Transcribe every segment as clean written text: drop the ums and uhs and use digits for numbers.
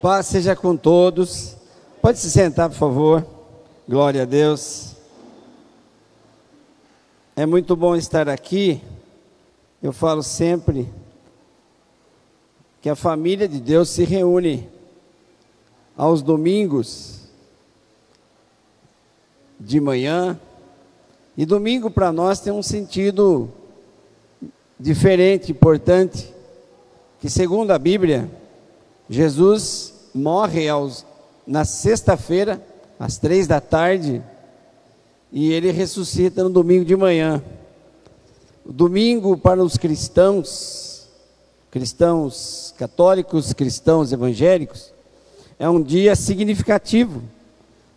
Paz seja com todos. Pode se sentar, por favor. Glória a Deus. É muito bom estar aqui. Eu falo sempre que a família de Deus se reúne aos domingos de manhã. E domingo para nós tem um sentido diferente, importante, que segundo a Bíblia, Jesus morre na sexta-feira, às 3 da tarde, e ele ressuscita no domingo de manhã. O domingo para os cristãos católicos, cristãos evangélicos, é um dia significativo,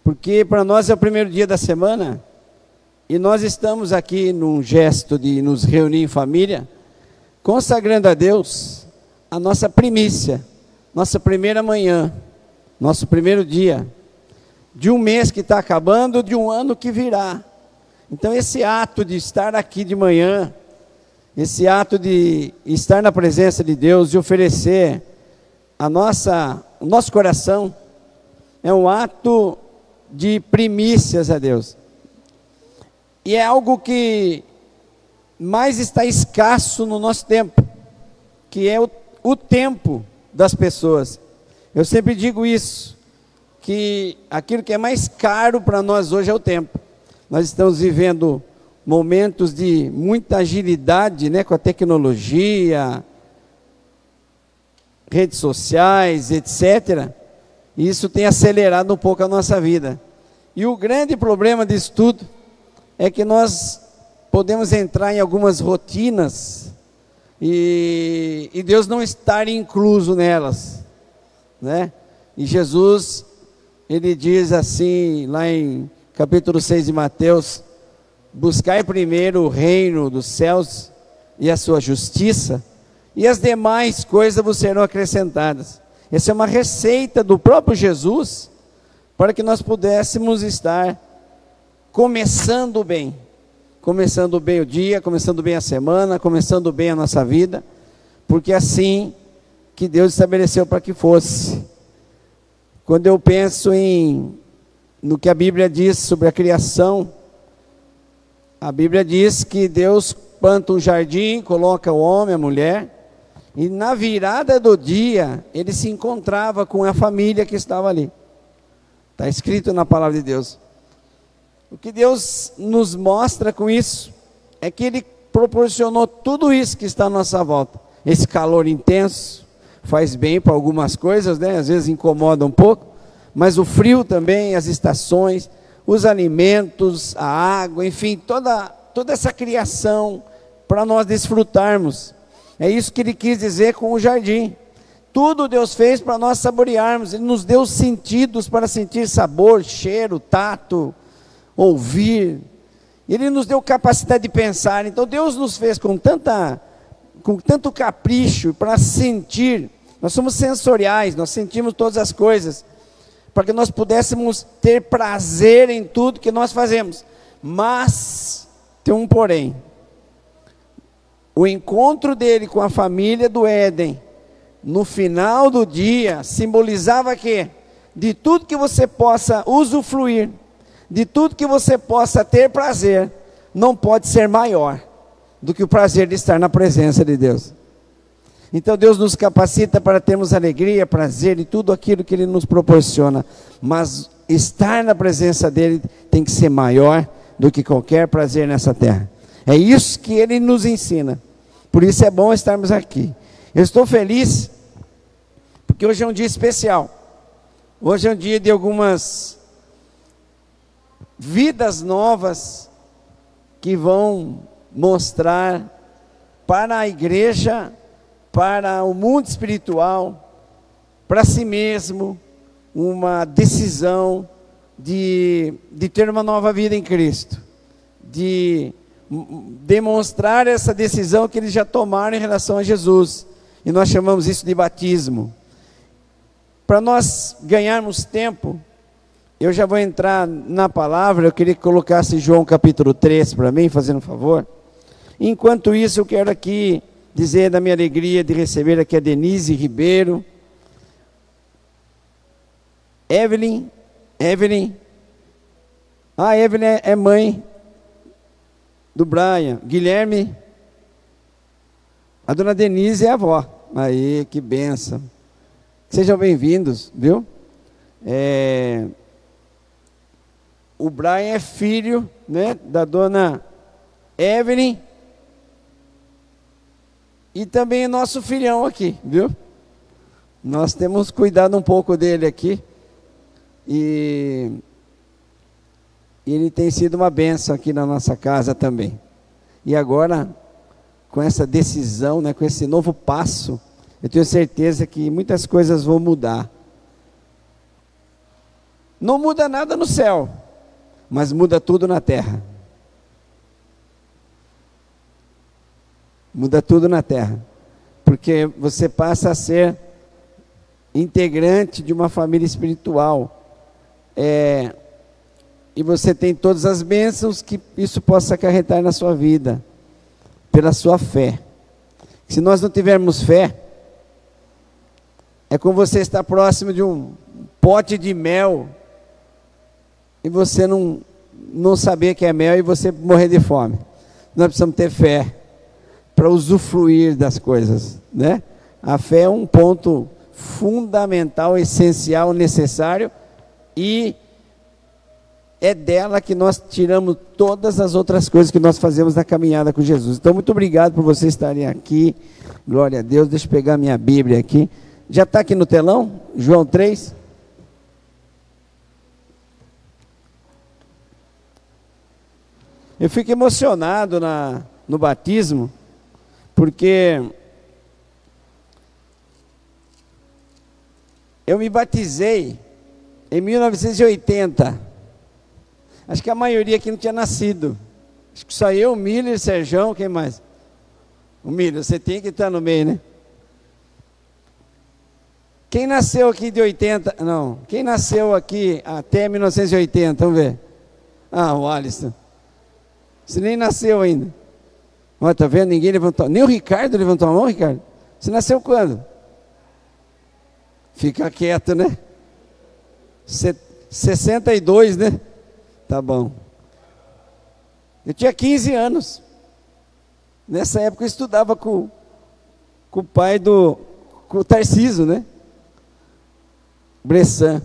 porque para nós é o primeiro dia da semana, e nós estamos aqui num gesto de nos reunir em família, consagrando a Deus a nossa primícia, nossa primeira manhã, nosso primeiro dia, de um mês que está acabando, de um ano que virá. Então esse ato de estar aqui de manhã, esse ato de estar na presença de Deus e oferecer o nosso coração, é um ato de primícias a Deus. E é algo que mais está escasso no nosso tempo, que é o tempo das pessoas. Eu sempre digo isso, que aquilo que é mais caro para nós hoje é o tempo. Nós estamos vivendo momentos de muita agilidade, né, com a tecnologia, redes sociais, etc. E isso tem acelerado um pouco a nossa vida. E o grande problema disso tudo é que nós podemos entrar em algumas rotinas e Deus não estar incluso nelas, né? E Jesus, ele diz assim, lá em capítulo 6 de Mateus: buscai primeiro o reino dos céus e a sua justiça, e as demais coisas vos serão acrescentadas. Essa é uma receita do próprio Jesus, para que nós pudéssemos estar começando bem o dia, começando bem a semana, começando bem a nossa vida, porque é assim que Deus estabeleceu para que fosse. Quando eu penso no que a Bíblia diz sobre a criação, a Bíblia diz que Deus planta um jardim, coloca o homem, a mulher, e na virada do dia, ele se encontrava com a família que estava ali. Está escrito na palavra de Deus. O que Deus nos mostra com isso é que Ele proporcionou tudo isso que está à nossa volta. Esse calor intenso faz bem para algumas coisas, né? Às vezes incomoda um pouco, mas o frio também, as estações, os alimentos, a água, enfim, toda essa criação para nós desfrutarmos. É isso que Ele quis dizer com o jardim. Tudo Deus fez para nós saborearmos. Ele nos deu sentidos para sentir sabor, cheiro, tato, ouvir. Ele nos deu capacidade de pensar. Então Deus nos fez com tanto capricho para sentir. Nós somos sensoriais, nós sentimos todas as coisas, para que nós pudéssemos ter prazer em tudo que nós fazemos. Mas tem um porém. O encontro dele com a família do Éden, no final do dia, simbolizava que de tudo que você possa usufruir, de tudo que você possa ter prazer, não pode ser maior do que o prazer de estar na presença de Deus. Então Deus nos capacita para termos alegria, prazer e tudo aquilo que Ele nos proporciona, mas estar na presença dEle tem que ser maior do que qualquer prazer nessa terra. É isso que Ele nos ensina, por isso é bom estarmos aqui. Eu estou feliz, porque hoje é um dia especial, hoje é um dia de algumas vidas novas que vão mostrar para a igreja, para o mundo espiritual, para si mesmo, uma decisão de ter uma nova vida em Cristo, de demonstrar essa decisão que eles já tomaram em relação a Jesus, e nós chamamos isso de batismo. Para nós ganharmos tempo, eu já vou entrar na palavra. Eu queria que colocasse João capítulo 3 para mim, fazendo um favor. Enquanto isso, eu quero aqui dizer da minha alegria de receber aqui a Denise Ribeiro, Evelyn. A Evelyn é mãe do Brian. Guilherme. A dona Denise é a avó. Aí, que benção. Sejam bem-vindos, viu? O Brian é filho, né, da dona Evelyn. E também nosso filhão aqui, viu? Nós temos cuidado um pouco dele aqui. E ele tem sido uma bênção aqui na nossa casa também. E agora, com essa decisão, né, com esse novo passo, eu tenho certeza que muitas coisas vão mudar. Não muda nada no céu, mas muda tudo na terra. Muda tudo na terra. Porque você passa a ser integrante de uma família espiritual. E você tem todas as bênçãos que isso possa acarretar na sua vida, pela sua fé. Se nós não tivermos fé, é como você estar próximo de um pote de mel e você não saber que é mel e você morrer de fome. Nós precisamos ter fé para usufruir das coisas, né? A fé é um ponto fundamental, essencial, necessário, e é dela que nós tiramos todas as outras coisas que nós fazemos na caminhada com Jesus. Então, muito obrigado por vocês estarem aqui. Glória a Deus. Deixa eu pegar minha Bíblia aqui. Já está aqui no telão? João 3. Eu fico emocionado no batismo, porque eu me batizei em 1980. Acho que a maioria aqui não tinha nascido. Acho que só eu, o Miller, o Serjão, quem mais? O Miller, você tem que estar no meio, né? Quem nasceu aqui de 80? Não. Quem nasceu aqui até 1980? Vamos ver. O Alisson. Você nem nasceu ainda. Olha, tá vendo? Ninguém levantou. Nem o Ricardo levantou a mão, Ricardo. Você nasceu quando? Fica quieto, né? 62, né? Tá bom. Eu tinha 15 anos. Nessa época eu estudava com o pai com o Tarcísio, né? Bressan.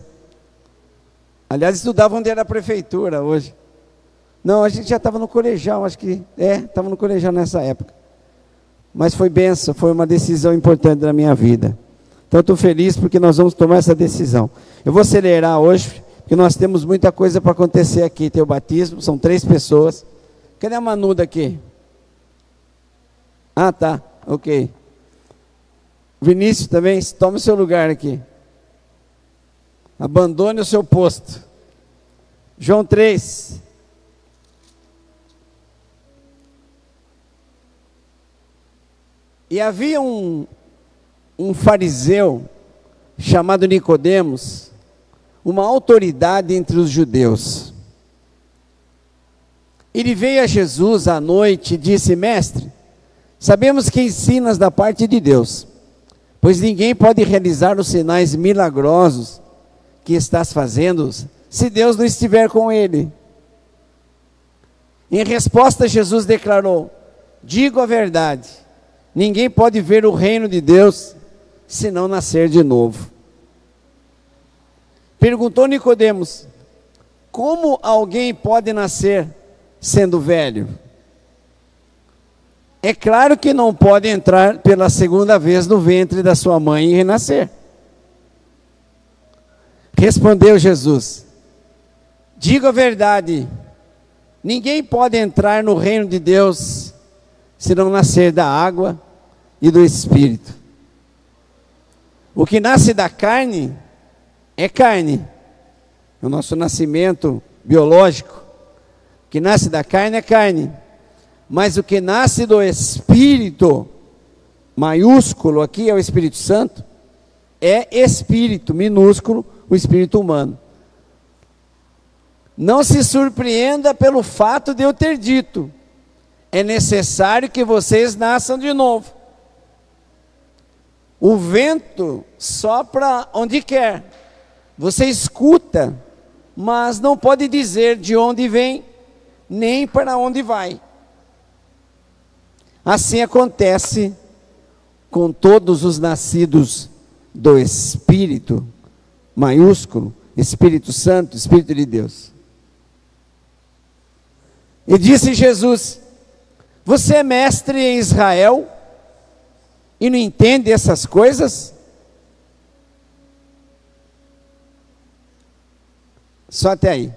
Aliás, estudava onde era a prefeitura hoje. Não, a gente já estava no colegial, acho que... estava no colegial nessa época. Mas foi bênção, foi uma decisão importante da minha vida. Então eu estou feliz porque nós vamos tomar essa decisão. Eu vou acelerar hoje, porque nós temos muita coisa para acontecer aqui. Tem o batismo, são 3 pessoas. Cadê a Manuda aqui? Tá, ok. Vinícius também, tome o seu lugar aqui. Abandone o seu posto. João 3. E havia um fariseu chamado Nicodemos, uma autoridade entre os judeus. Ele veio a Jesus à noite e disse: Mestre, sabemos que ensinas da parte de Deus, pois ninguém pode realizar os sinais milagrosos que estás fazendo se Deus não estiver com ele. Em resposta, Jesus declarou: digo a verdade, ninguém pode ver o reino de Deus se não nascer de novo. Perguntou Nicodemos: como alguém pode nascer sendo velho? É claro que não pode entrar pela segunda vez no ventre da sua mãe e renascer. Respondeu Jesus: digo a verdade, ninguém pode entrar no reino de Deus se não nascer da água e do Espírito. O que nasce da carne é carne, o nosso nascimento biológico. O que nasce da carne é carne, mas o que nasce do Espírito, maiúsculo aqui é o Espírito Santo, é Espírito, minúsculo, o Espírito humano. Não se surpreenda pelo fato de eu ter dito: é necessário que vocês nasçam de novo. O vento sopra onde quer, Você escuta, mas não pode dizer de onde vem, nem para onde vai. Assim acontece com todos os nascidos do Espírito, maiúsculo, Espírito Santo, Espírito de Deus. E disse Jesus: você é mestre em Israel e não entende essas coisas? Só até aí.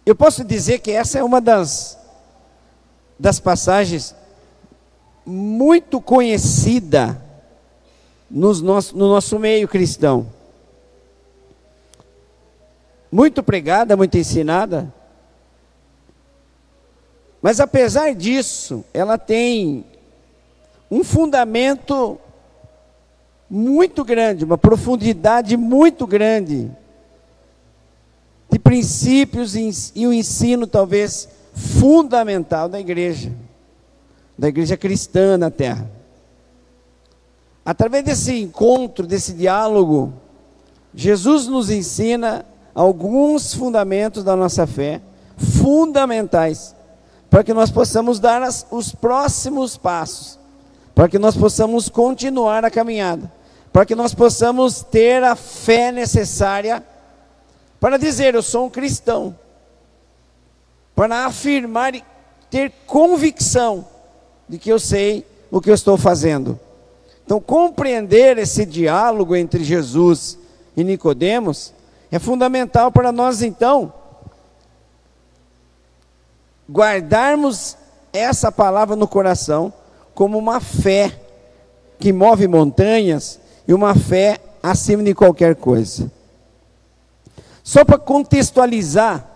Eu posso dizer que essa é uma das passagens muito conhecida no nosso meio cristão. Muito pregada, muito ensinada. Mas apesar disso, ela tem um fundamento muito grande, uma profundidade muito grande de princípios e um ensino talvez fundamental da igreja cristã na terra. Através desse encontro, desse diálogo, Jesus nos ensina alguns fundamentos da nossa fé, fundamentais, para que nós possamos dar os próximos passos, para que nós possamos continuar a caminhada, para que nós possamos ter a fé necessária para dizer: eu sou um cristão, para afirmar e ter convicção de que eu sei o que eu estou fazendo. Então, compreender esse diálogo entre Jesus e Nicodemos é fundamental para nós, então, guardarmos essa palavra no coração como uma fé que move montanhas e uma fé acima de qualquer coisa. Só para contextualizar,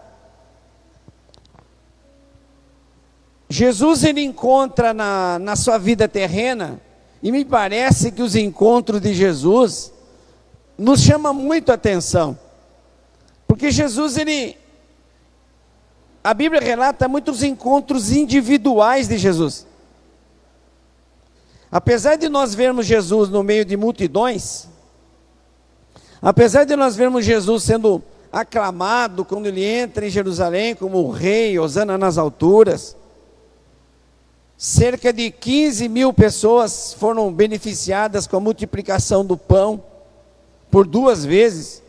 Jesus ele encontra na sua vida terrena, e me parece que os encontros de Jesus nos chamam muito a atenção, porque Jesus, a Bíblia relata muitos encontros individuais de Jesus. Apesar de nós vermos Jesus no meio de multidões, apesar de nós vermos Jesus sendo aclamado quando ele entra em Jerusalém como o rei, hosana nas alturas, cerca de 15 mil pessoas foram beneficiadas com a multiplicação do pão por 2 vezes.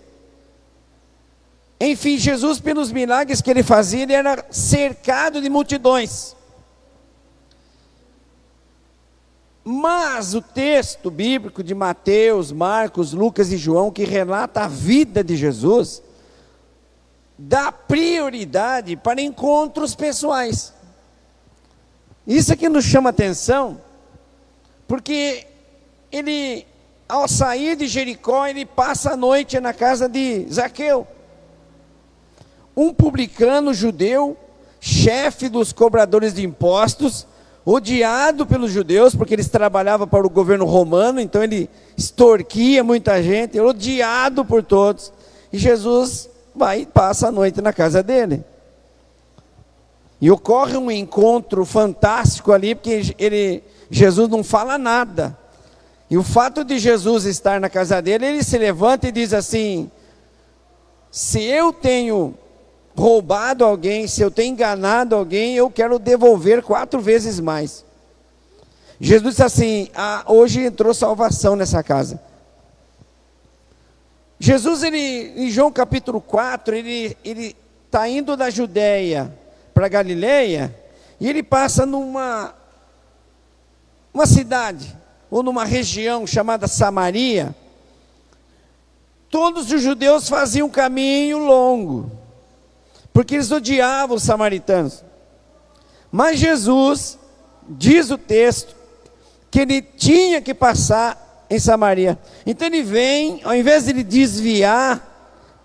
Enfim, Jesus, pelos milagres que ele fazia, ele era cercado de multidões. Mas o texto bíblico de Mateus, Marcos, Lucas e João, que relata a vida de Jesus, dá prioridade para encontros pessoais. Isso aqui nos chama atenção, porque ele, ao sair de Jericó, ele passa a noite na casa de Zaqueu, um publicano judeu, chefe dos cobradores de impostos, odiado pelos judeus, porque eles trabalhavam para o governo romano, então ele extorquia muita gente, odiado por todos, e Jesus vai e passa a noite na casa dele. E ocorre um encontro fantástico ali, porque Jesus não fala nada. E o fato de Jesus estar na casa dele, ele se levanta e diz assim: se eu tenho roubado alguém, se eu tenho enganado alguém, eu quero devolver 4 vezes mais. Jesus disse assim: hoje entrou salvação nessa casa. Jesus, em João capítulo 4, ele está indo da Judéia para Galileia, e ele passa numa cidade, ou numa região chamada Samaria. Todos os judeus faziam um caminho longo, porque eles odiavam os samaritanos. Mas Jesus, diz o texto, que ele tinha que passar em Samaria. Então ele vem, ao invés de ele desviar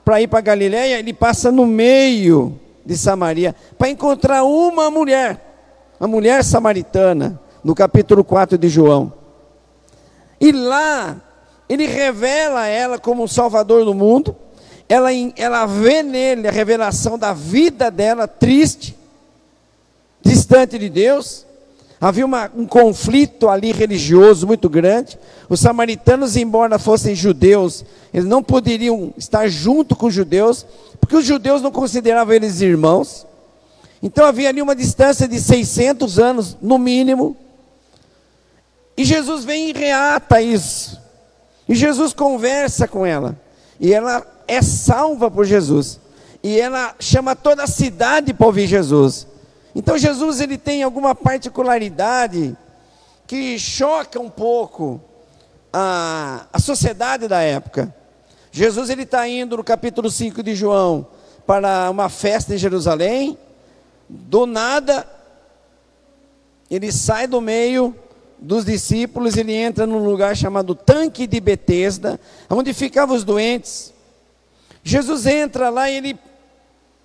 para ir para Galileia, ele passa no meio de Samaria, para encontrar uma mulher, a mulher samaritana, no capítulo 4 de João. E lá, ele revela ela como o Salvador do mundo. Ela vê nele a revelação da vida dela, triste, distante de Deus, Havia um conflito ali religioso muito grande. Os samaritanos, embora fossem judeus, eles não poderiam estar junto com os judeus, porque os judeus não consideravam eles irmãos. Então havia ali uma distância de 600 anos, no mínimo. E Jesus vem e reata isso. E Jesus conversa com ela. E ela é salva por Jesus. E ela chama toda a cidade para ouvir Jesus. Então Jesus, ele tem alguma particularidade que choca um pouco a sociedade da época. Jesus, ele está indo no capítulo 5 de João para uma festa em Jerusalém. Do nada, ele sai do meio dos discípulos, ele entra num lugar chamado Tanque de Betesda, onde ficavam os doentes. Jesus entra lá e ele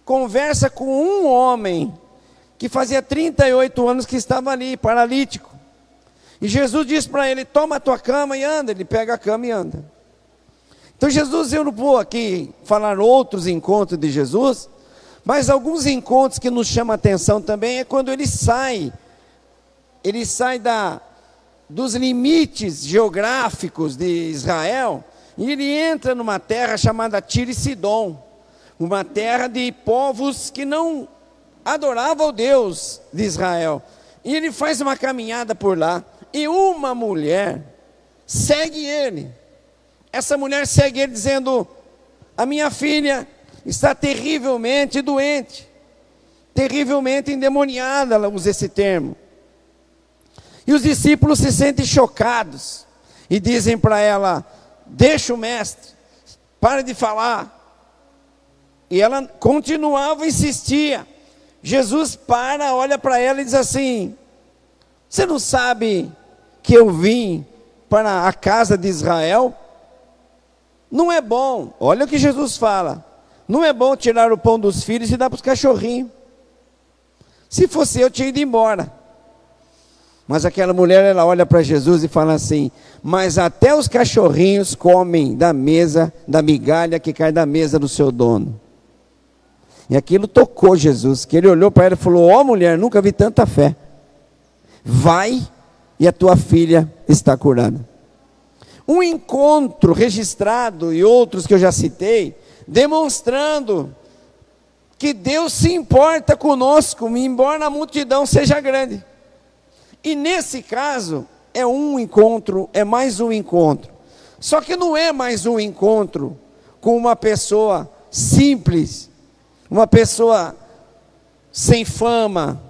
conversa com um homem que fazia 38 anos que estava ali, paralítico. E Jesus diz para ele: toma a tua cama e anda. Ele pega a cama e anda. Então Jesus, eu não vou aqui falar outros encontros de Jesus, mas alguns encontros que nos chamam a atenção também é quando ele sai dos limites geográficos de Israel, e ele entra numa terra chamada Tiro e Sidom, uma terra de povos que não adoravam o Deus de Israel. E ele faz uma caminhada por lá, e uma mulher segue ele. Essa mulher segue ele dizendo: a minha filha está terrivelmente doente, terrivelmente endemoniada, ela usa esse termo. E os discípulos se sentem chocados e dizem para ela: deixa o mestre, para de falar. E ela continuava, insistia. Jesus para, olha para ela e diz assim: você não sabe que eu vim para a casa de Israel? Não é bom, olha o que Jesus fala, não é bom tirar o pão dos filhos e dar para os cachorrinhos. Se fosse eu, tinha ido embora. Mas aquela mulher, ela olha para Jesus e fala assim: mas até os cachorrinhos comem da mesa, da migalha que cai da mesa do seu dono. E aquilo tocou Jesus, que ele olhou para ela e falou: ó mulher, nunca vi tanta fé. Vai, e a tua filha está curada. Um encontro registrado, e outros que eu já citei, demonstrando que Deus se importa conosco, embora a multidão seja grande. E nesse caso, é um encontro, é mais um encontro. Só que não é mais um encontro com uma pessoa simples, uma pessoa sem fama,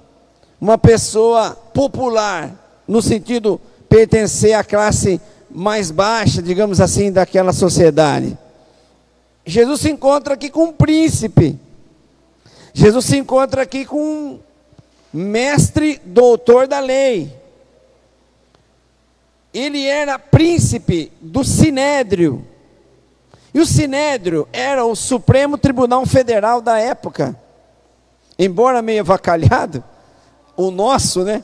uma pessoa popular, no sentido pertencer à classe mais baixa, digamos assim, daquela sociedade. Jesus se encontra aqui com um príncipe. Jesus se encontra aqui com um mestre, doutor da lei. Ele era príncipe do Sinédrio. E o Sinédrio era o Supremo Tribunal Federal da época. Embora meio avacalhado, o nosso, né?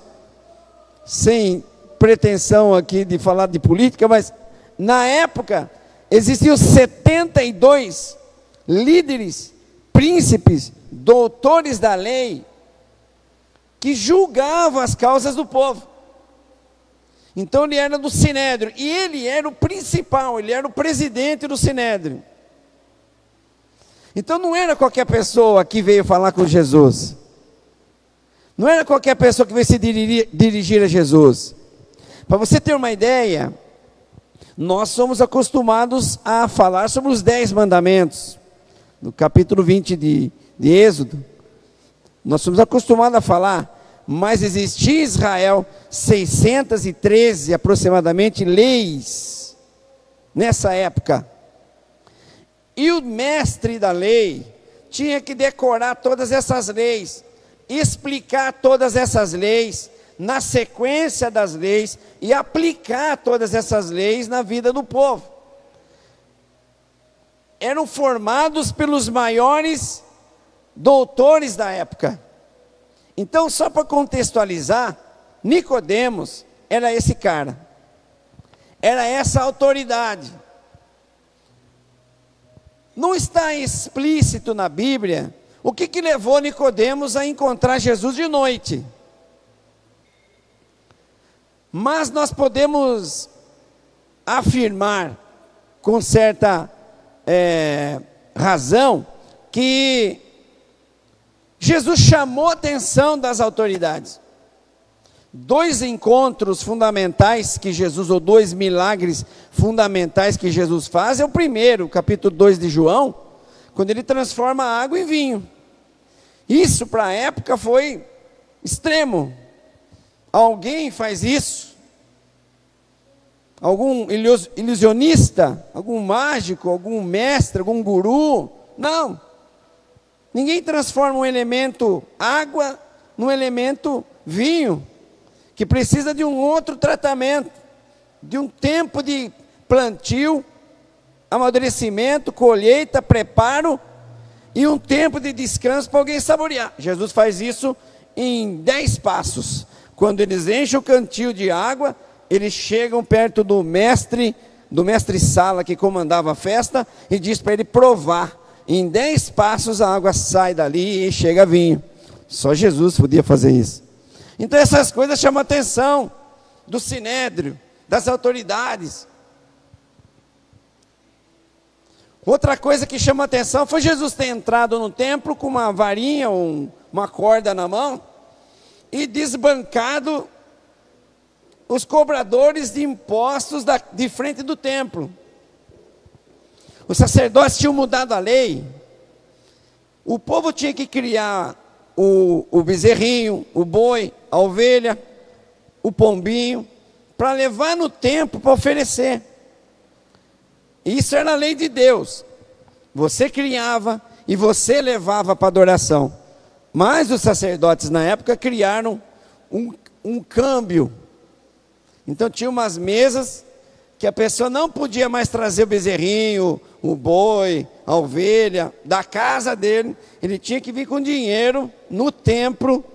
Sem pretensão aqui de falar de política, mas na época existiam 72 líderes, príncipes, doutores da lei, que julgavam as causas do povo. Então ele era do Sinédrio, e ele era o principal, ele era o presidente do Sinédrio. Então não era qualquer pessoa que veio falar com Jesus, não era qualquer pessoa que veio se dirigir a Jesus. Para você ter uma ideia, nós somos acostumados a falar sobre os 10 mandamentos, no capítulo 20 de Êxodo, nós somos acostumados a falar, mas existia em Israel 613 aproximadamente leis, nessa época, e o mestre da lei tinha que decorar todas essas leis, explicar todas essas leis, na sequência das leis, e aplicar todas essas leis na vida do povo. Eram formados pelos maiores doutores da época. Então, só para contextualizar, Nicodemos era esse cara, era essa autoridade. Não está explícito na Bíblia o que levou Nicodemos a encontrar Jesus de noite. Mas nós podemos afirmar com certa razão que Jesus chamou a atenção das autoridades. 2 encontros fundamentais que Jesus, ou 2 milagres fundamentais que Jesus faz, é o primeiro, capítulo 2 de João, quando ele transforma a água em vinho. Isso para a época foi extremo. Alguém faz isso? Algum ilusionista? Algum mágico? Algum mestre? Algum guru? Não. Ninguém transforma um elemento água num elemento vinho, que precisa de um outro tratamento, de um tempo de plantio, amadurecimento, colheita, preparo e um tempo de descanso para alguém saborear. Jesus faz isso em 10 passos. Quando eles enchem o cantil de água, eles chegam perto do mestre Sala, que comandava a festa, e diz para ele provar. Em 10 passos a água sai dali e chega a vinho. Só Jesus podia fazer isso. Então essas coisas chamam a atenção do sinédrio, das autoridades. Outra coisa que chama a atenção foi Jesus ter entrado no templo com uma varinha, uma corda na mão, e desbancado os cobradores de impostos de frente do templo. Os sacerdotes tinham mudado a lei. O povo tinha que criar o bezerrinho, o boi, a ovelha, o pombinho, para levar no templo para oferecer. Isso era a lei de Deus. Você criava e você levava para adoração. Mas os sacerdotes na época criaram um câmbio. Então tinha umas mesas que a pessoa não podia mais trazer o bezerrinho, o boi, a ovelha da casa dele. Ele tinha que vir com dinheiro no templo,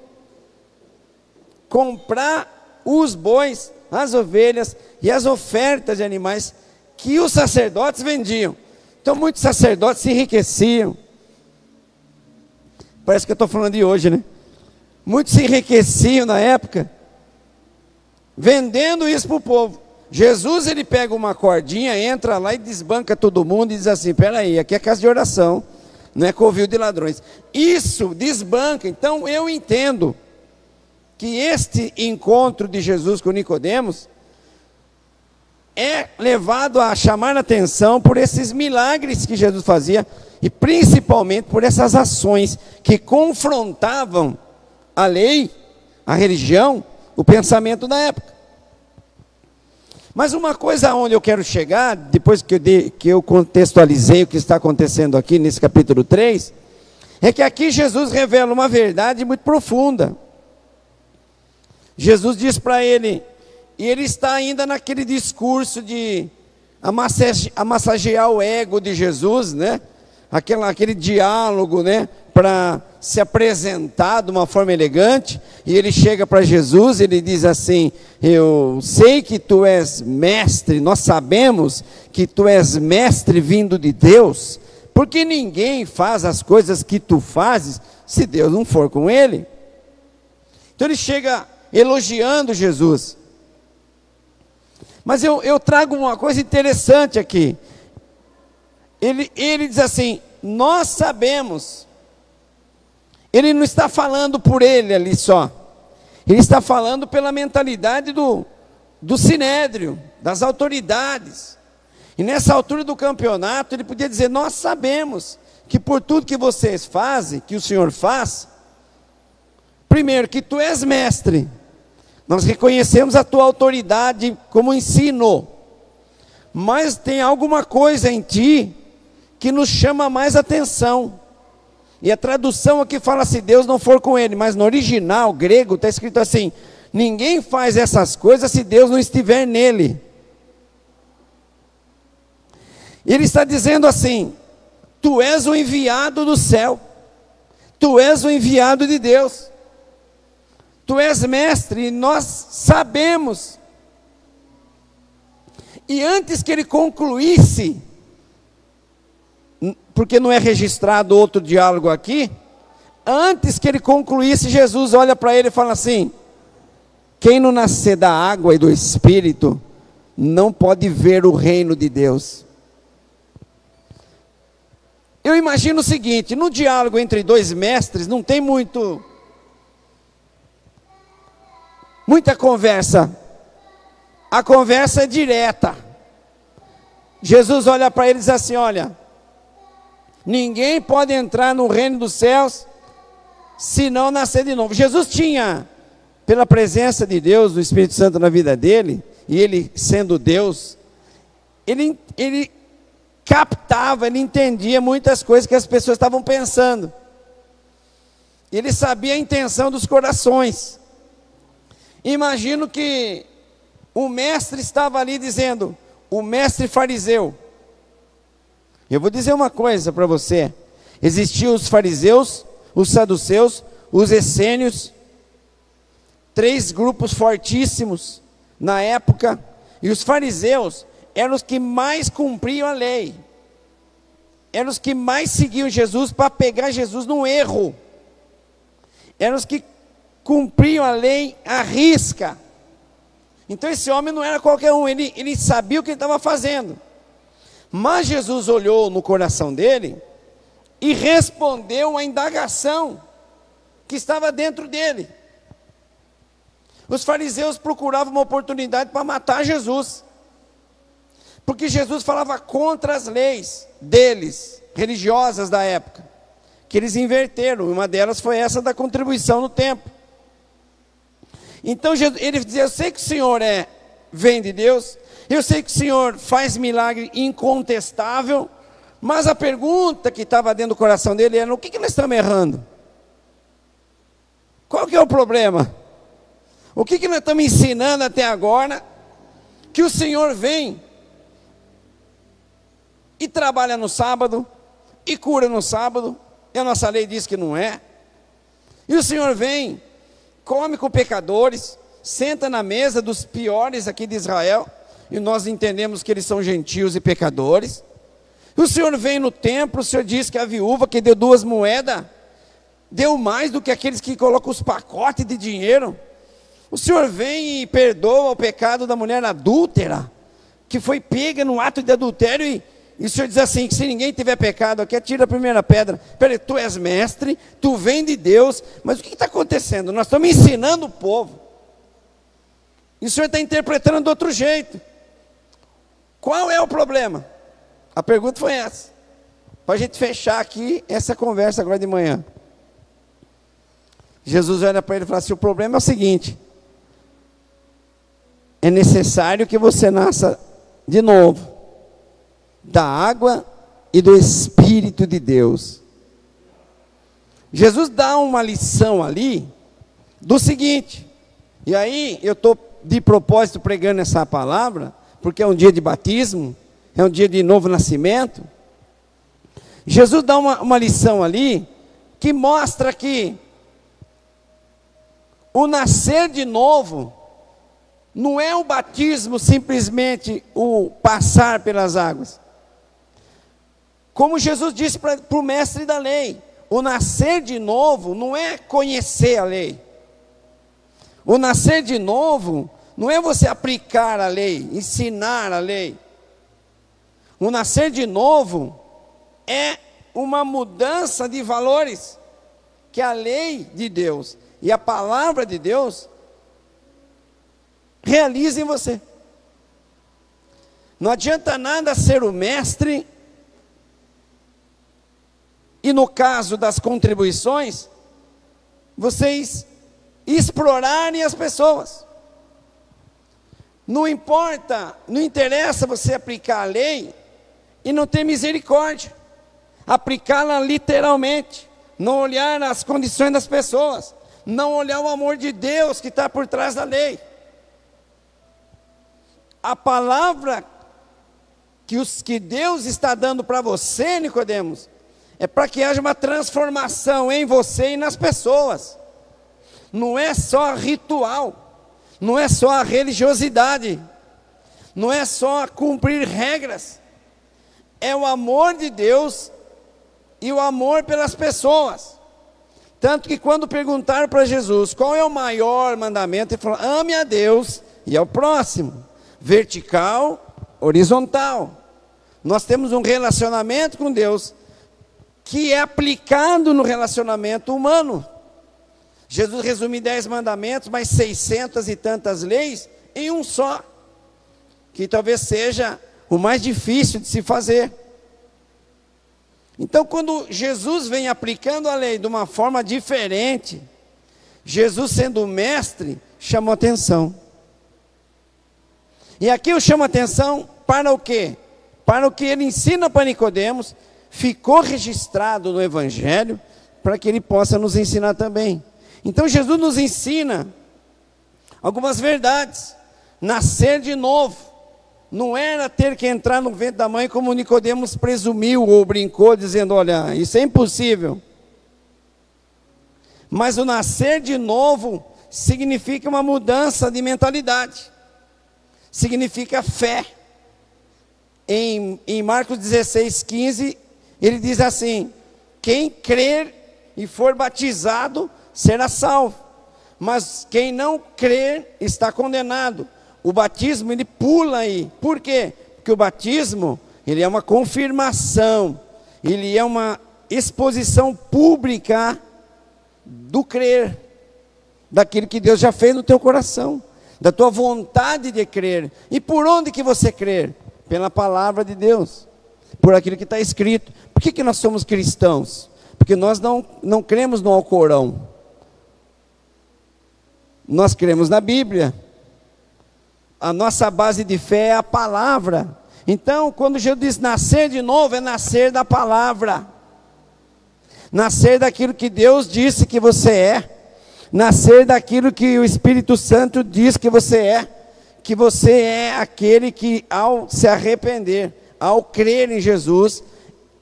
comprar os bois, as ovelhas e as ofertas de animais que os sacerdotes vendiam. Então muitos sacerdotes se enriqueciam. Parece que eu estou falando de hoje, né? Muitos se enriqueciam na época, vendendo isso para o povo. Jesus, ele pega uma cordinha, entra lá e desbanca todo mundo e diz assim: espera aí, aqui é casa de oração, não é covil de ladrões. Isso desbanca. Então eu entendo que este encontro de Jesus com Nicodemos é levado a chamar a atenção por esses milagres que Jesus fazia, e principalmente por essas ações que confrontavam a lei, a religião, o pensamento da época. Mas uma coisa onde eu quero chegar, depois que eu contextualizei o que está acontecendo aqui nesse capítulo 3, é que aqui Jesus revela uma verdade muito profunda. Jesus diz para ele, e ele está ainda naquele discurso de amassagear o ego de Jesus, né? Aquele diálogo, né? Para se apresentar de uma forma elegante, e ele chega para Jesus, ele diz assim: eu sei que tu és mestre, nós sabemos que tu és mestre vindo de Deus, porque ninguém faz as coisas que tu fazes, se Deus não for com ele. Então ele chega elogiando Jesus. Mas eu trago uma coisa interessante aqui. Ele diz assim: nós sabemos. Ele não está falando por ele ali só. Ele está falando pela mentalidade do sinédrio, das autoridades. E nessa altura do campeonato, ele podia dizer: nós sabemos que por tudo que vocês fazem, que o Senhor faz, primeiro, que tu és mestre. Nós reconhecemos a tua autoridade como ensino. Mas tem alguma coisa em ti que nos chama mais atenção. E a tradução aqui fala: se Deus não for com ele. Mas no original grego está escrito assim: ninguém faz essas coisas se Deus não estiver nele. Ele está dizendo assim: tu és o enviado do céu, tu és o enviado de Deus, tu és mestre, e nós sabemos. E antes que ele concluísse, porque não é registrado outro diálogo aqui, antes que ele concluísse, Jesus olha para ele e fala assim: quem não nascer da água e do Espírito, não pode ver o reino de Deus. Eu imagino o seguinte, no diálogo entre dois mestres, não tem muita conversa. A conversa é direta. Jesus olha para eles assim, olha, ninguém pode entrar no reino dos céus se não nascer de novo. Jesus tinha, pela presença de Deus, do Espírito Santo na vida dele, e ele sendo Deus, ele captava, ele entendia muitas coisas que as pessoas estavam pensando. Ele sabia a intenção dos corações. Imagino que o mestre estava ali dizendo, o mestre fariseu. Eu vou dizer uma coisa para você. Existiam os fariseus, os saduceus, os essênios, 3 grupos fortíssimos na época, e os fariseus eram os que mais cumpriam a lei, eram os que mais seguiam Jesus para pegar Jesus no erro, eram os que cumpriam a lei à risca. Então esse homem não era qualquer um, ele sabia o que ele estava fazendo. Mas Jesus olhou no coração dele e respondeu à indagação que estava dentro dele. Os fariseus procuravam uma oportunidade para matar Jesus, porque Jesus falava contra as leis deles, religiosas da época, que eles inverteram. Uma delas foi essa da contribuição no templo. Então ele dizia, eu sei que o Senhor vem de Deus, eu sei que o Senhor faz milagre incontestável, mas a pergunta que estava dentro do coração dele era, o que nós estamos errando? Qual que é o problema? O que nós estamos ensinando até agora, que o Senhor vem e trabalha no sábado, e cura no sábado, e a nossa lei diz que não é, e o Senhor vem, come com pecadores, senta na mesa dos piores aqui de Israel, e nós entendemos que eles são gentios e pecadores. E o Senhor vem no templo, o Senhor diz que a viúva que deu 2 moedas, deu mais do que aqueles que colocam os pacotes de dinheiro. O Senhor vem e perdoa o pecado da mulher adúltera, que foi pega no ato de adultério, e o Senhor diz assim, que se ninguém tiver pecado aqui, atira a primeira pedra. Peraí, tu és mestre, tu vem de Deus, mas o que está acontecendo? Nós estamos ensinando o povo, e o Senhor está interpretando de outro jeito. Qual é o problema? A pergunta foi essa, para a gente fechar aqui essa conversa agora de manhã. Jesus olha para ele e fala assim, o problema é o seguinte, é necessário que você nasça de novo, da água e do Espírito de Deus. Jesus dá uma lição ali, do seguinte, e aí eu estou de propósito pregando essa palavra, porque é um dia de batismo, é um dia de novo nascimento. Jesus dá uma lição ali, que mostra que o nascer de novo, não é o batismo simplesmente o passar pelas águas. Como Jesus disse para o mestre da lei, o nascer de novo não é conhecer a lei. O nascer de novo não é você aplicar a lei, ensinar a lei. O nascer de novo é uma mudança de valores que a lei de Deus e a palavra de Deus realiza em você. Não adianta nada ser o mestre e, no caso das contribuições, vocês explorarem as pessoas. Não importa, não interessa você aplicar a lei e não ter misericórdia, aplicá-la literalmente, não olhar as condições das pessoas, não olhar o amor de Deus que está por trás da lei. A palavra que Deus está dando para você, Nicodemos, é para que haja uma transformação em você e nas pessoas. Não é só ritual, não é só a religiosidade, não é só cumprir regras, é o amor de Deus e o amor pelas pessoas. Tanto que quando perguntaram para Jesus qual é o maior mandamento, ele falou: ame a Deus e ao próximo. Vertical, horizontal. Nós temos um relacionamento com Deus que é aplicado no relacionamento humano. Jesus resume 10 mandamentos, mais 600 e tantas leis em um só, que talvez seja o mais difícil de se fazer. Então, quando Jesus vem aplicando a lei de uma forma diferente, Jesus, sendo o mestre, chamou atenção. E aqui eu chamo atenção para o quê? Para o que ele ensina para Nicodemos, ficou registrado no Evangelho, para que ele possa nos ensinar também. Então Jesus nos ensina algumas verdades. Nascer de novo não era ter que entrar no ventre da mãe, como Nicodemos presumiu ou brincou, dizendo: olha, isso é impossível. Mas o nascer de novo significa uma mudança de mentalidade, significa fé. Em Marcos 16:15, ele diz assim: quem crer e for batizado será salvo, mas quem não crer está condenado. O batismo, ele pula aí. Por quê? Porque o batismo, ele é uma confirmação, ele é uma exposição pública do crer, daquilo que Deus já fez no teu coração, da tua vontade de crer. E por onde que você crer? Pela palavra de Deus, por aquilo que está escrito. Por que nós somos cristãos? Porque nós não cremos no Alcorão, nós cremos na Bíblia. A nossa base de fé é a palavra. Então, quando Jesus diz nascer de novo, é nascer da palavra, nascer daquilo que Deus disse que você é, nascer daquilo que o Espírito Santo diz que você é aquele que, ao se arrepender, ao crer em Jesus,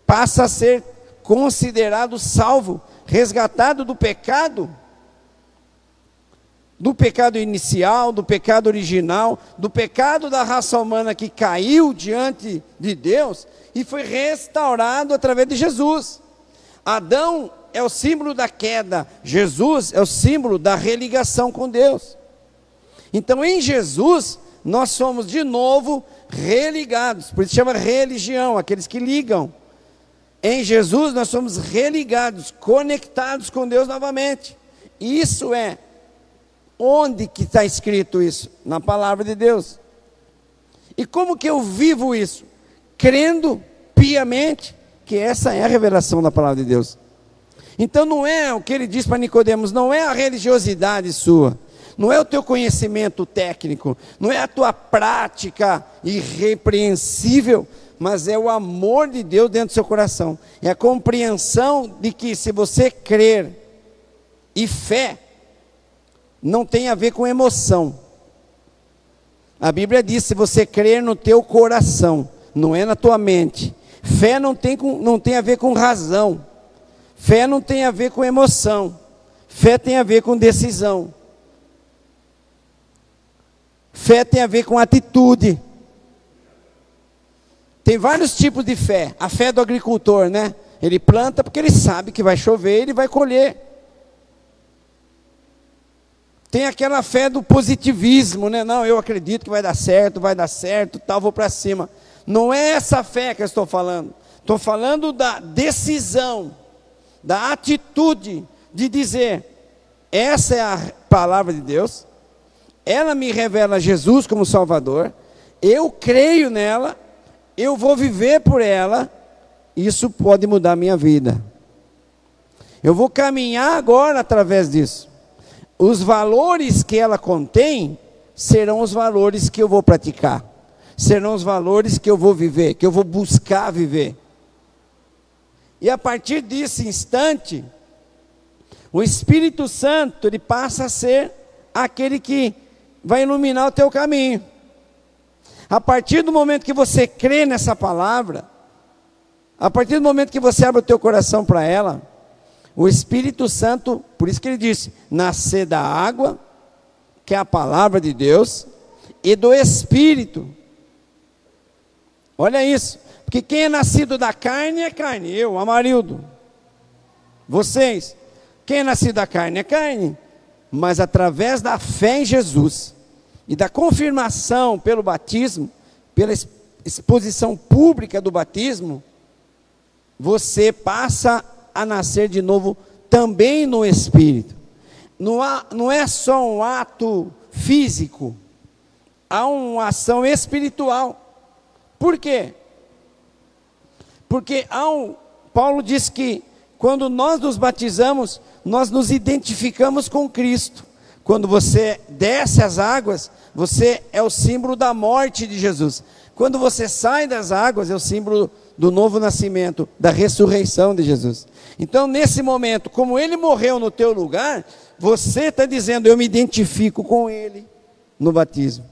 passa a ser considerado salvo, resgatado do pecado inicial, do pecado original, do pecado da raça humana que caiu diante de Deus e foi restaurado através de Jesus. Adão é o símbolo da queda, Jesus é o símbolo da religação com Deus. Então, em Jesus, nós somos de novo religados, por isso chama religião, aqueles que ligam. Em Jesus, nós somos religados, conectados com Deus novamente. Isso é, onde que está escrito isso? Na palavra de Deus. E como que eu vivo isso? Crendo piamente que essa é a revelação da palavra de Deus. Então não é o que ele diz para Nicodemos, não é a religiosidade sua, não é o teu conhecimento técnico, não é a tua prática irrepreensível, mas é o amor de Deus dentro do seu coração. É a compreensão de que se você crer, e fé não tem a ver com emoção. A Bíblia diz: se você crer no teu coração, não é na tua mente. Fé não tem a ver com razão. Fé não tem a ver com emoção. Fé tem a ver com decisão. Fé tem a ver com atitude. Tem vários tipos de fé. A fé do agricultor, né? Ele planta porque ele sabe que vai chover e ele vai colher. Tem aquela fé do positivismo, né? Não, eu acredito que vai dar certo, tal, vou para cima. Não é essa fé que eu estou falando. Estou falando da decisão, da atitude de dizer: essa é a palavra de Deus, ela me revela Jesus como Salvador, eu creio nela, eu vou viver por ela, isso pode mudar a minha vida. Eu vou caminhar agora através disso. Os valores que ela contém serão os valores que eu vou praticar, serão os valores que eu vou viver, que eu vou buscar viver. E a partir desse instante, o Espírito Santo, ele passa a ser aquele que vai iluminar o teu caminho. A partir do momento que você crê nessa palavra, a partir do momento que você abre o teu coração para ela, o Espírito Santo, por isso que ele disse: nascer da água, que é a palavra de Deus, e do Espírito. Olha isso, porque quem é nascido da carne é carne. Eu, Amarildo, vocês. Quem é nascido da carne é carne, mas através da fé em Jesus e da confirmação pelo batismo, pela exposição pública do batismo, você passa a nascer de novo também no Espírito. Não é só um ato físico, há uma ação espiritual. Por quê? Porque Paulo diz que quando nós nos batizamos, nós nos identificamos com Cristo. Quando você desce as águas, você é o símbolo da morte de Jesus. Quando você sai das águas, é o símbolo do novo nascimento, da ressurreição de Jesus. Então, nesse momento, como Ele morreu no teu lugar, você está dizendo, eu me identifico com Ele no batismo.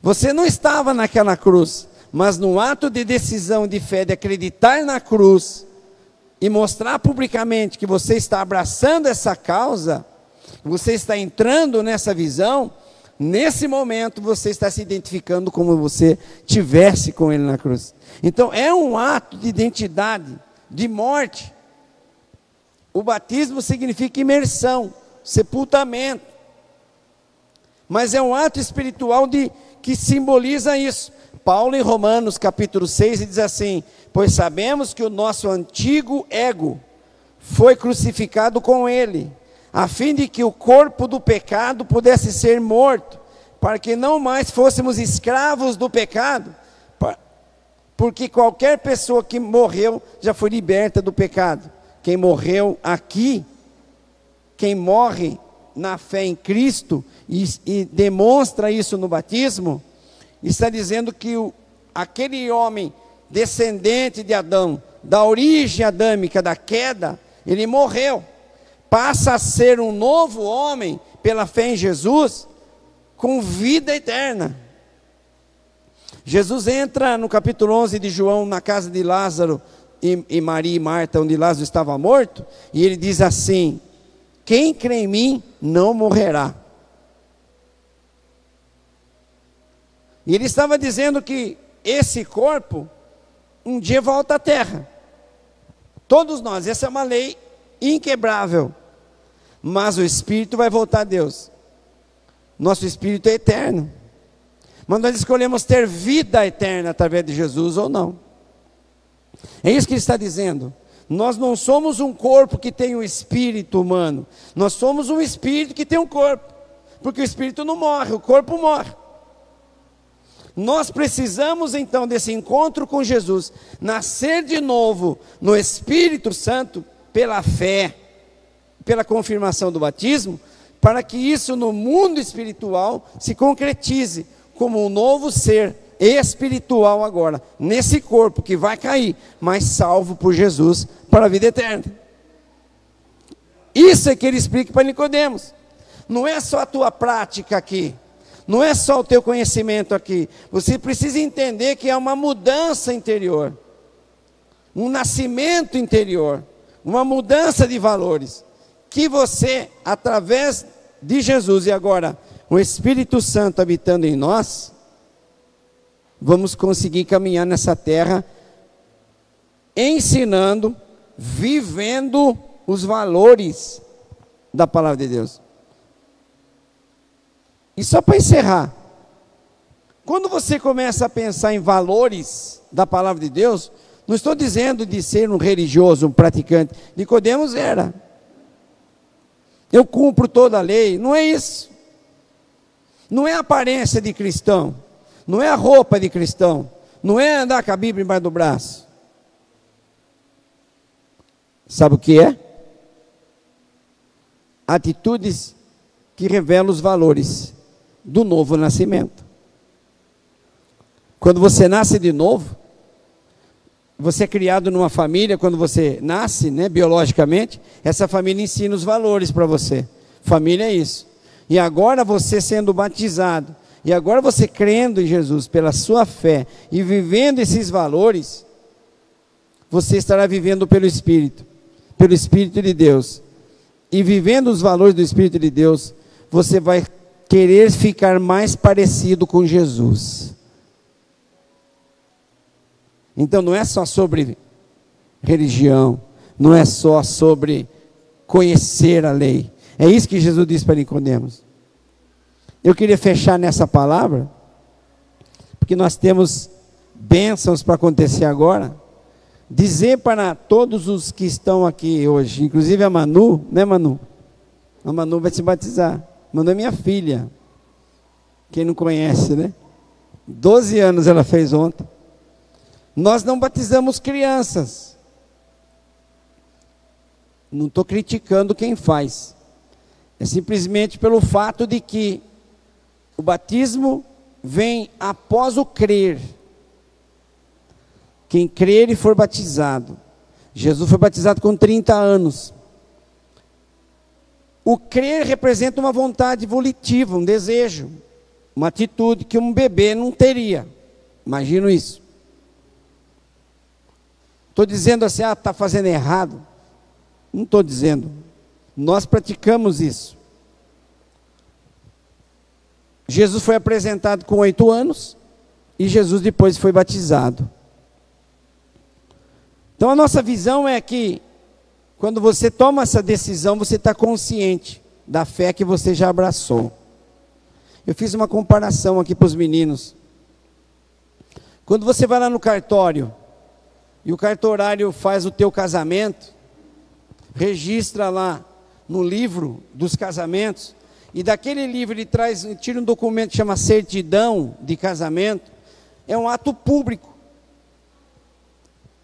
Você não estava naquela cruz, mas no ato de decisão de fé, de acreditar na cruz, e mostrar publicamente que você está abraçando essa causa, você está entrando nessa visão, nesse momento você está se identificando como você tivesse com Ele na cruz. Então é um ato de identidade, de morte. O batismo significa imersão, sepultamento, mas é um ato espiritual que simboliza isso. Paulo em Romanos capítulo 6 diz assim: pois sabemos que o nosso antigo ego foi crucificado com Ele, a fim de que o corpo do pecado pudesse ser morto, para que não mais fôssemos escravos do pecado, porque qualquer pessoa que morreu já foi liberta do pecado. Quem morreu aqui, quem morre na fé em Cristo e demonstra isso no batismo, está dizendo que aquele homem descendente de Adão, da origem adâmica, da queda, ele morreu, passa a ser um novo homem pela fé em Jesus, com vida eterna. Jesus entra no capítulo 11 de João, na casa de Lázaro e Maria e Marta, onde Lázaro estava morto, e ele diz assim: quem crê em mim não morrerá. E ele estava dizendo que esse corpo um dia volta à terra. Todos nós, essa é uma lei inquebrável. Mas o espírito vai voltar a Deus. Nosso espírito é eterno. Mas nós escolhemos ter vida eterna através de Jesus ou não. É isso que ele está dizendo. Nós não somos um corpo que tem um espírito humano. Nós somos um espírito que tem um corpo. Porque o espírito não morre, o corpo morre. Nós precisamos então desse encontro com Jesus, nascer de novo no Espírito Santo, pela fé, pela confirmação do batismo, para que isso no mundo espiritual se concretize como um novo ser espiritual agora, nesse corpo que vai cair, mas salvo por Jesus para a vida eterna. Isso é que ele explica para Nicodemos. Não é só a tua prática aqui, não é só o teu conhecimento aqui. Você precisa entender que é uma mudança interior, um nascimento interior, uma mudança de valores, que você, através de Jesus e agora o Espírito Santo habitando em nós, vamos conseguir caminhar nessa terra, ensinando, vivendo os valores da palavra de Deus. E só para encerrar, quando você começa a pensar em valores da palavra de Deus, não estou dizendo de ser um religioso, um praticante. Nicodemos era. Eu cumpro toda a lei. Não é isso. Não é a aparência de cristão. Não é a roupa de cristão. Não é andar com a Bíblia embaixo do braço. Sabe o que é? Atitudes que revelam os valores do novo nascimento. Quando você nasce de novo, você é criado numa família. Quando você nasce, né, biologicamente, essa família ensina os valores para você. Família é isso. E agora você sendo batizado, e agora você crendo em Jesus pela sua fé e vivendo esses valores, você estará vivendo pelo Espírito de Deus. E vivendo os valores do Espírito de Deus, você vai querer ficar mais parecido com Jesus. Então não é só sobre religião, não é só sobre conhecer a lei. É isso que Jesus disse para Nicodemos. Eu queria fechar nessa palavra, porque nós temos bênçãos para acontecer agora. Dizer para todos os que estão aqui hoje, inclusive a Manu, né, Manu? A Manu vai se batizar. Manu é minha filha. Quem não conhece, né? 12 anos ela fez ontem. Nós não batizamos crianças. Não estou criticando quem faz. É simplesmente pelo fato de que o batismo vem após o crer. Quem crer e for batizado. Jesus foi batizado com 30 anos. O crer representa uma vontade volitiva, um desejo, uma atitude que um bebê não teria. Imagino isso. Estou dizendo assim, está fazendo errado. Não estou dizendo. Nós praticamos isso. Jesus foi apresentado com 8 anos e Jesus depois foi batizado. Então a nossa visão é que quando você toma essa decisão, você está consciente da fé que você já abraçou. Eu fiz uma comparação aqui para os meninos. Quando você vai lá no cartório e o cartorário faz o teu casamento, registra lá no livro dos casamentos, e daquele livro ele tira um documento que chama certidão de casamento. É um ato público.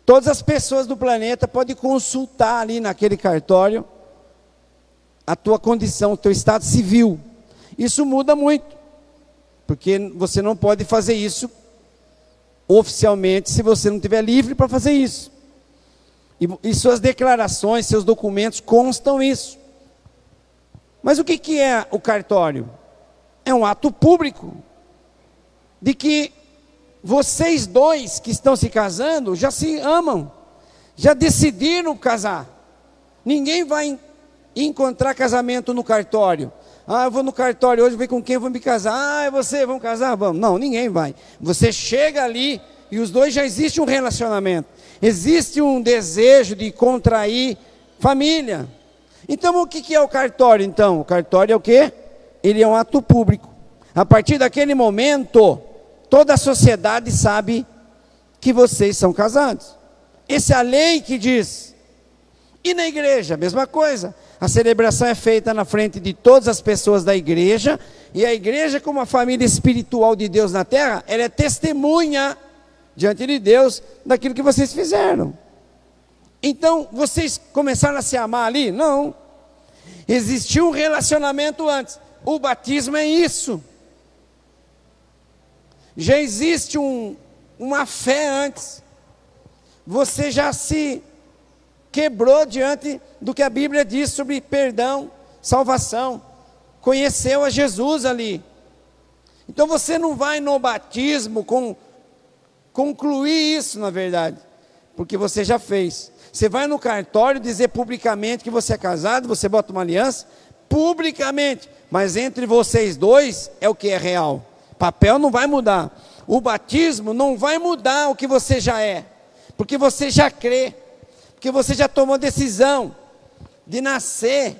Todas as pessoas do planeta podem consultar ali naquele cartório a tua condição, o teu estado civil. Isso muda muito, porque você não pode fazer isso oficialmente se você não estiver livre para fazer isso. E suas declarações, seus documentos constam isso. Mas o que é o cartório? É um ato público de que vocês dois que estão se casando já se amam, já decidiram casar. Ninguém vai encontrar casamento no cartório. Eu vou no cartório hoje, ver com quem eu vou me casar. É você, vamos casar? Vamos. Não, ninguém vai. Você chega ali e os dois já existe um relacionamento. Existe um desejo de contrair família. Então o que é o cartório? Então, o cartório é o quê? Ele é um ato público. A partir daquele momento, toda a sociedade sabe que vocês são casados. Essa é a lei que diz. E na igreja, a mesma coisa. A celebração é feita na frente de todas as pessoas da igreja. E a igreja, como a família espiritual de Deus na terra, ela é testemunha diante de Deus daquilo que vocês fizeram. Então, vocês começaram a se amar ali? Não. Existiu um relacionamento antes. O batismo é isso. Já existe uma fé antes. Você já se quebrou diante do que a Bíblia diz sobre perdão, salvação. Conheceu a Jesus ali. Então você não vai no batismo concluir isso, na verdade, porque você já fez. Você vai no cartório dizer publicamente que você é casado, você bota uma aliança, publicamente, mas entre vocês dois é o que é real. Papel não vai mudar. O batismo não vai mudar o que você já é, porque você já crê, porque você já tomou decisão de nascer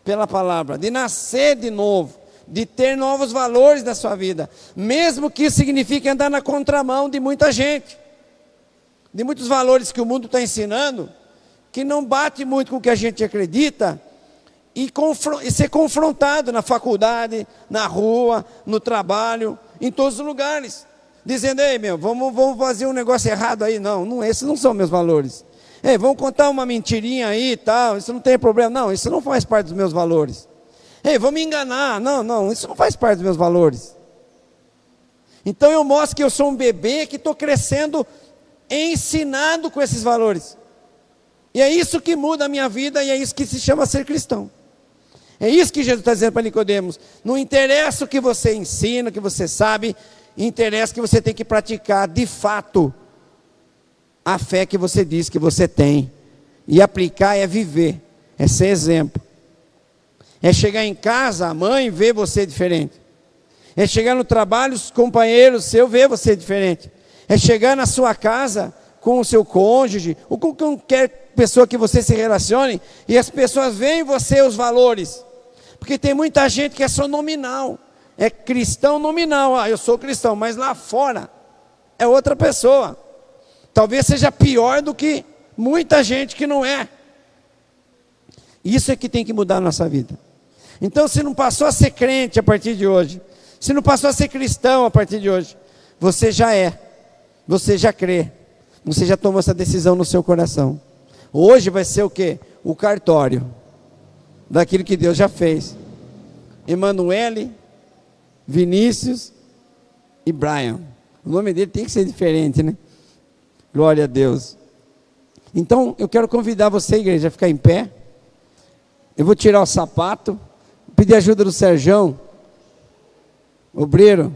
pela palavra, de nascer de novo, de ter novos valores na sua vida, mesmo que isso signifique andar na contramão de muita gente, de muitos valores que o mundo está ensinando, que não bate muito com o que a gente acredita, e ser confrontado na faculdade, na rua, no trabalho, em todos os lugares, dizendo, ei meu, vamos fazer um negócio errado aí. Não, esses não são meus valores. Ei, vamos contar uma mentirinha aí e tal, isso não tem problema. Não, isso não faz parte dos meus valores. Ei, vamos me enganar. Não, isso não faz parte dos meus valores. Então eu mostro que eu sou um bebê que estou crescendo ensinado com esses valores. E é isso que muda a minha vida, e é isso que se chama ser cristão. É isso que Jesus está dizendo para Nicodemos. Não interessa o que você ensina, o que você sabe, interessa que você tem que praticar de fato a fé que você diz que você tem. E aplicar é viver, é ser exemplo. É chegar em casa, a mãe vê você diferente. É chegar no trabalho, os companheiros seus vê você diferente. É chegar na sua casa, com o seu cônjuge, ou com qualquer pessoa que você se relacione, e as pessoas veem em você os valores. Porque tem muita gente que é só nominal, é cristão nominal. Ah, eu sou cristão, mas lá fora é outra pessoa. Talvez seja pior do que muita gente que não é. Isso é que tem que mudar a nossa vida. Então, se não passou a ser crente a partir de hoje, se não passou a ser cristão a partir de hoje, você já é, você já crê, você já tomou essa decisão no seu coração. Hoje vai ser o quê? O cartório daquilo que Deus já fez. Emanuele, Vinícius e Brian. O nome dele tem que ser diferente, né? Glória a Deus. Então, eu quero convidar você, igreja, a ficar em pé. Eu vou tirar o sapato, pedir ajuda do Serjão, obreiro.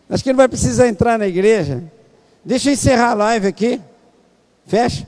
Acho que ele não vai precisar entrar na igreja. Deixa eu encerrar a live aqui. Fecha.